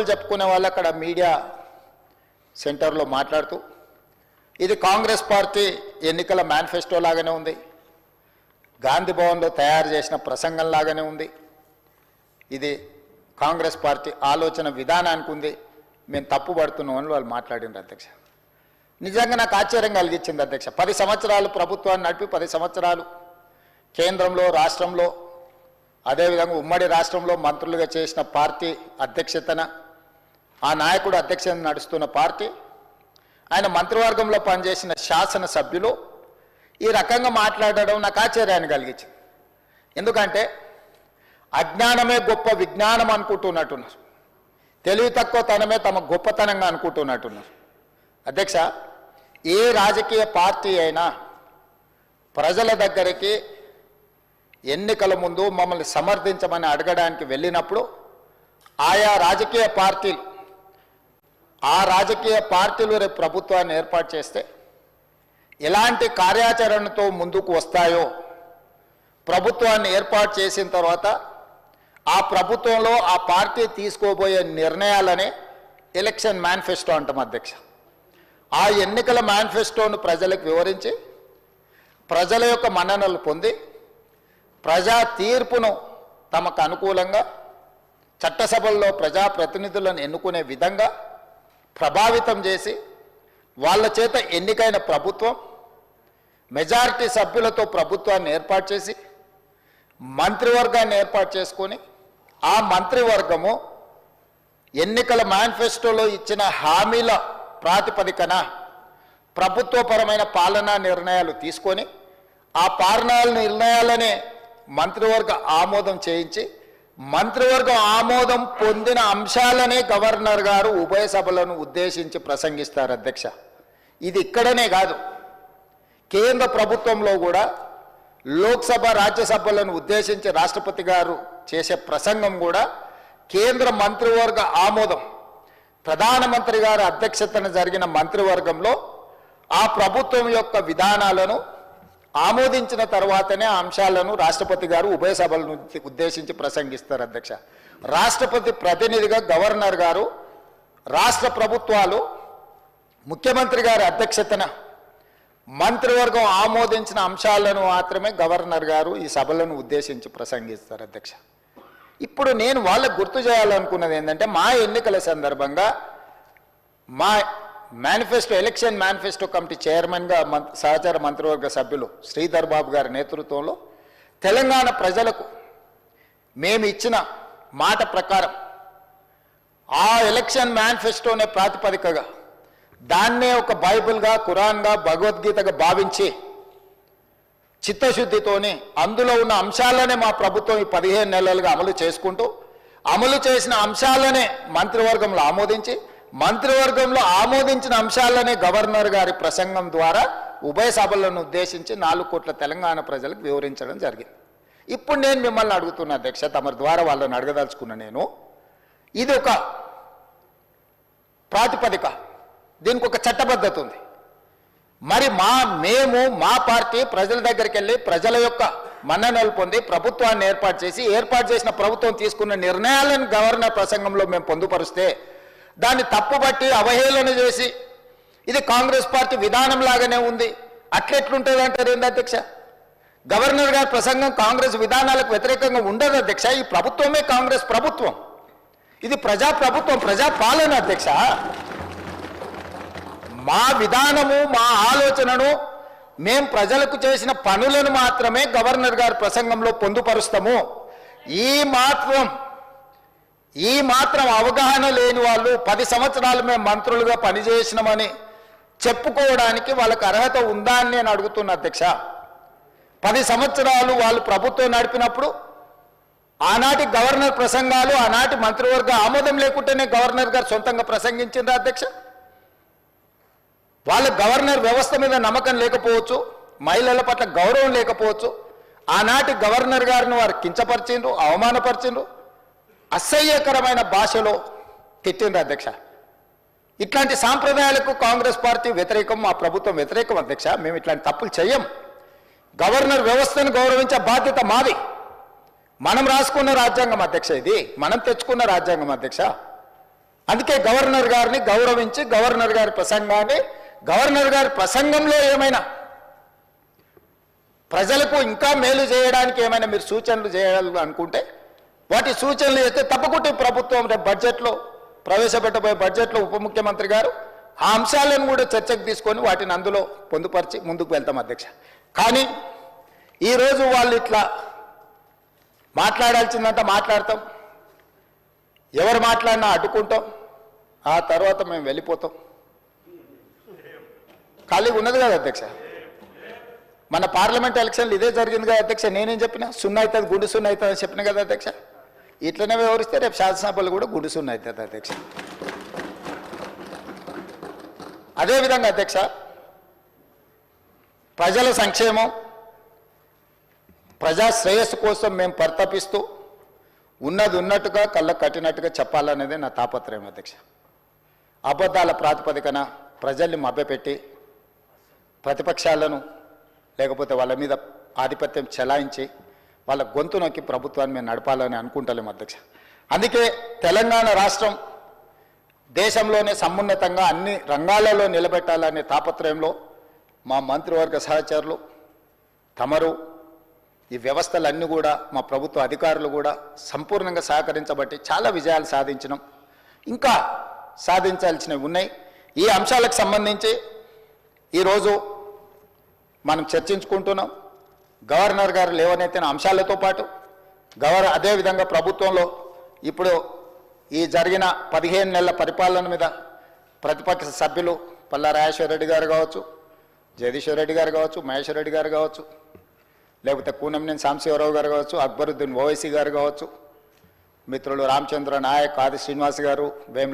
చెప్పుకునే వాళ్ళు అక్కడ మీడియా సెంటర్లో మాట్లాడుతూ ఇది కాంగ్రెస్ పార్టీ ఎన్నికల మేనిఫెస్టో లాగానే ఉంది, గాంధీ భవన్లో తయారు చేసిన ప్రసంగం లాగానే ఉంది, ఇది కాంగ్రెస్ పార్టీ ఆలోచన విధానానికి ఉంది, మేము తప్పుపడుతున్నాం అని వాళ్ళు మాట్లాడిండ్రు అధ్యక్ష. నిజంగా నాకు ఆశ్చర్యం కలిగించింది అధ్యక్ష. 10 సంవత్సరాలు ప్రభుత్వాన్ని నడిపి 10 సంవత్సరాలు కేంద్రంలో రాష్ట్రంలో అదేవిధంగా ఉమ్మడి రాష్ట్రంలో మంత్రులుగా చేసిన పార్టీ అధ్యక్షతన ఆ నాయకుడు అధ్యక్షతన నడుస్తున్న పార్టీ, ఆయన మంత్రివర్గంలో పనిచేసిన శాసనసభ్యులు ఈ రకంగా మాట్లాడడం నాకు ఆశ్చర్యాన్ని కలిగించింది. ఎందుకంటే అజ్ఞానమే గొప్ప విజ్ఞానం అనుకుంటున్నట్టున్నారు, తెలివి తక్కువ తనమే తమ గొప్పతనంగా అనుకుంటున్నట్టున్నారు. అధ్యక్ష, ఏ రాజకీయ పార్టీ అయినా ప్రజల దగ్గరికి ఎన్నికల ముందు మమ్మల్ని సమర్థించమని అడగడానికి వెళ్ళినప్పుడు ఆయా రాజకీయ పార్టీలు రేపు ప్రభుత్వాన్ని ఏర్పాటు చేస్తే ఎలాంటి కార్యాచరణతో ముందుకు వస్తాయో, ప్రభుత్వాన్ని ఏర్పాటు చేసిన తర్వాత ఆ ప్రభుత్వంలో ఆ పార్టీ తీసుకోబోయే నిర్ణయాలనే ఎలక్షన్ మేనిఫెస్టో అంటాం అధ్యక్ష. ఆ ఎన్నికల మేనిఫెస్టోను ప్రజలకు వివరించి ప్రజల యొక్క మన్ననలు పొంది ప్రజా తీర్పును తమకు అనుకూలంగా చట్టసభల్లో ప్రజాప్రతినిధులను ఎన్నుకునే విధంగా ప్రభావితం చేసి వాళ్ళ చేత ఎన్నికైన ప్రభుత్వం మెజారిటీ సభ్యులతో ప్రభుత్వాన్ని ఏర్పాటు చేసి మంత్రివర్గాన్ని ఏర్పాటు చేసుకొని ఆ మంత్రివర్గము ఎన్నికల మేనిఫెస్టోలో ఇచ్చిన హామీల ప్రాతిపదికన ప్రభుత్వపరమైన పాలనా నిర్ణయాలు తీసుకొని ఆ పాలనా నిర్ణయాలనే మంత్రివర్గ ఆమోదం చేయించి మంత్రివర్గం ఆమోదం పొందిన అంశాలనే గవర్నర్ గారు ఉభయ సభలను ఉద్దేశించి ప్రసంగిస్తారు అధ్యక్ష. ఇది ఇక్కడనే కాదు, కేంద్ర ప్రభుత్వంలో కూడా లోక్సభ రాజ్యసభలను ఉద్దేశించి రాష్ట్రపతి గారు చేసే ప్రసంగం కూడా కేంద్ర మంత్రివర్గ ఆమోదం, ప్రధానమంత్రి గారి అధ్యక్షతన జరిగిన మంత్రివర్గంలో ఆ ప్రభుత్వం యొక్క విధానాలను ఆమోదించిన తర్వాతనే ఆ అంశాలను రాష్ట్రపతి గారు ఉభయ సభలను ఉద్దేశించి ప్రసంగిస్తారు అధ్యక్ష. రాష్ట్రపతి ప్రతినిధిగా గవర్నర్ గారు, రాష్ట్ర ప్రభుత్వాలు ముఖ్యమంత్రి గారి అధ్యక్షతన మంత్రివర్గం ఆమోదించిన అంశాలను మాత్రమే గవర్నర్ గారు ఈ సభలను ఉద్దేశించి ప్రసంగిస్తారు అధ్యక్ష. ఇప్పుడు నేను వాళ్ళకు గుర్తు చేయాలనుకున్నది ఏంటంటే, మా ఎన్నికల సందర్భంగా మా మేనిఫెస్టో ఎలక్షన్ మేనిఫెస్టో కమిటీ చైర్మన్గా సహచార మంత్రివర్గ సభ్యులు శ్రీధర్ బాబు గారి నేతృత్వంలో తెలంగాణ ప్రజలకు మేము ఇచ్చిన మాట ప్రకారం ఆ ఎలక్షన్ మేనిఫెస్టోనే ప్రాతిపదికగా దాన్నే ఒక బైబిల్గా, ఖురాన్గా, భగవద్గీతగా భావించి చిత్తశుద్ధితోని అందులో ఉన్న అంశాలనే మా ప్రభుత్వం ఈ 15 నెలలుగా అమలు చేసుకుంటూ అమలు చేసిన అంశాలనే మంత్రివర్గంలో ఆమోదించి మంత్రివర్గంలో ఆమోదించిన అంశాలనే గవర్నర్ గారి ప్రసంగం ద్వారా ఉభయ సభలను ఉద్దేశించి 4 కోట్ల తెలంగాణ ప్రజలకు వివరించడం జరిగింది. ఇప్పుడు నేను మిమ్మల్ని అడుగుతున్నా అధ్యక్ష, తమరి ద్వారా వాళ్ళని అడగదలుచుకున్నా నేను, ఇది ఒక ప్రాతిపదిక, దీనికి ఒక చట్టబద్ధత ఉంది. మరి మేము మా పార్టీ ప్రజల దగ్గరికి వెళ్ళి ప్రజల యొక్క మన్ననలు పొంది ప్రభుత్వాన్ని ఏర్పాటు చేసిన ప్రభుత్వం తీసుకున్న నిర్ణయాలను గవర్నర్ ప్రసంగంలో మేము పొందుపరిస్తే దాన్ని తప్పుబట్టి అవహేళన చేసి ఇది కాంగ్రెస్ పార్టీ విధానం లాగానే ఉంది అట్లెట్లుంటుంది అంటారు ఏంది అధ్యక్ష? గవర్నర్ గారి ప్రసంగం కాంగ్రెస్ విధానాలకు వ్యతిరేకంగా ఉండదు అధ్యక్ష. ఈ ప్రభుత్వమే కాంగ్రెస్ ప్రభుత్వం, ఇది ప్రజా ప్రభుత్వం, ప్రజా పాలన అధ్యక్ష. మా విధానము, మా ఆలోచనను, మేం ప్రజలకు చేసిన పనులను మాత్రమే గవర్నర్ గారి ప్రసంగంలో పొందుపరుస్తాము. ఈ మాత్రం అవగాహన లేని వాళ్ళు 10 సంవత్సరాలు మేము మంత్రులుగా పనిచేసినామని చెప్పుకోవడానికి వాళ్ళకి అర్హత ఉందా అని నేను అడుగుతున్నా అధ్యక్ష. 10 సంవత్సరాలు వాళ్ళు ప్రభుత్వం నడిపినప్పుడు ఆనాటి గవర్నర్ ప్రసంగాలు, ఆనాటి మంత్రివర్గ ఆమోదం లేకుంటేనే గవర్నర్ గారు సొంతంగా ప్రసంగించిందా అధ్యక్ష? వాళ్ళ గవర్నర్ వ్యవస్థ మీద నమ్మకం లేకపోవచ్చు, మహిళల పట్ల గౌరవం లేకపోవచ్చు, ఆనాటి గవర్నర్ గారిని వారు కించపరిచిండ్రు, అవమానపరిచిండ్రు, అసహ్యకరమైన భాషలో తిట్టిండ్రు అధ్యక్ష. ఇట్లాంటి సాంప్రదాయాలకు కాంగ్రెస్ పార్టీ వ్యతిరేకం, మా ప్రభుత్వం వ్యతిరేకం అధ్యక్ష. మేము ఇట్లాంటి తప్పులు చెయ్యం. గవర్నర్ వ్యవస్థను గౌరవించే బాధ్యత మాది. మనం రాసుకున్న రాజ్యాంగం అధ్యక్ష, ఇది మనం తెచ్చుకున్న రాజ్యాంగం అధ్యక్ష. అందుకే గవర్నర్ గారిని గౌరవించి గవర్నర్ గారి ప్రసంగాన్ని, గవర్నర్ గారి ప్రసంగంలో ఏమైనా ప్రజలకు ఇంకా మేలు చేయడానికి ఏమైనా మీరు సూచనలు చేయాలి అనుకుంటే వాటి సూచనలు చేస్తే తప్పకుండా ప్రభుత్వం రేపు బడ్జెట్లో ప్రవేశపెట్టబోయే బడ్జెట్లో ఉప ముఖ్యమంత్రి గారు ఆ అంశాలను కూడా చర్చకు తీసుకొని వాటిని అందులో పొందుపరిచి ముందుకు వెళ్తాం అధ్యక్ష. కానీ ఈరోజు వాళ్ళు ఇట్లా మాట్లాడాల్సిందంతా మాట్లాడతాం, ఎవరు మాట్లాడినా అడ్డుకుంటాం, ఆ తర్వాత మేము వెళ్ళిపోతాం. ఖాళీగా ఉన్నది కదా అధ్యక్ష. మన పార్లమెంట్ ఎలక్షన్లు ఇదే జరిగింది కదా అధ్యక్ష. నేనేం చెప్పినా సున్నా అవుతుంది, గుండు సున్నా అవుతుంది అని చెప్పిన కదా అధ్యక్ష. ఇట్లనే వివరిస్తే రేపు శాసనసభలు కూడా గుండు సున్నా అవుతుంది అధ్యక్ష. అదేవిధంగా అధ్యక్ష, ప్రజల సంక్షేమం, ప్రజా శ్రేయస్సు కోసం మేము పరితపిస్తూ ఉన్నది ఉన్నట్టుగా కళ్ళకు కట్టినట్టుగా చెప్పాలనేది నా తాపత్రయం అధ్యక్ష. అబద్ధాల ప్రాతిపదికన ప్రజల్ని మభ్యపెట్టి ప్రతిపక్షాలను లేకపోతే వాళ్ళ మీద ఆధిపత్యం చెలాయించి వాళ్ళ గొంతు నొక్కి ప్రభుత్వాన్ని మేము నడపాలని అనుకుంటలేము అధ్యక్ష. అందుకే తెలంగాణ రాష్ట్రం దేశంలోనే సమున్నతంగా అన్ని రంగాలలో నిలబెట్టాలనే తాపత్రయంలో మా మంత్రివర్గ సహచరులు తమరు ఈ వ్యవస్థలన్నీ కూడా మా ప్రభుత్వ అధికారులు కూడా సంపూర్ణంగా సహకరించబట్టి చాలా విజయాలు సాధించినాం. ఇంకా సాధించాల్సినవి ఉన్నాయి. ఈ అంశాలకు సంబంధించి ఈరోజు మనం చర్చించుకుంటున్నాం. గవర్నర్ గారు లేవనెత్తిన అంశాలతో పాటు అదేవిధంగా ప్రభుత్వంలో ఇప్పుడు ఈ జరిగిన 15 నెలల పరిపాలన మీద ప్రతిపక్ష సభ్యులు పల్లా రాజేశ్వర రెడ్డి గారు కావచ్చు, జగదీశ్వర్ రెడ్డి గారు కావచ్చు, మహేశ్వర్ రెడ్డి గారు కావచ్చు, లేకపోతే కూనంనేని సాంబశివరావు గారు కావచ్చు, అక్బరుద్దీన్ ఓవైసీ గారు కావచ్చు, మిత్రులు రామచంద్ర నాయక్, ఆది శ్రీనివాస్ గారు,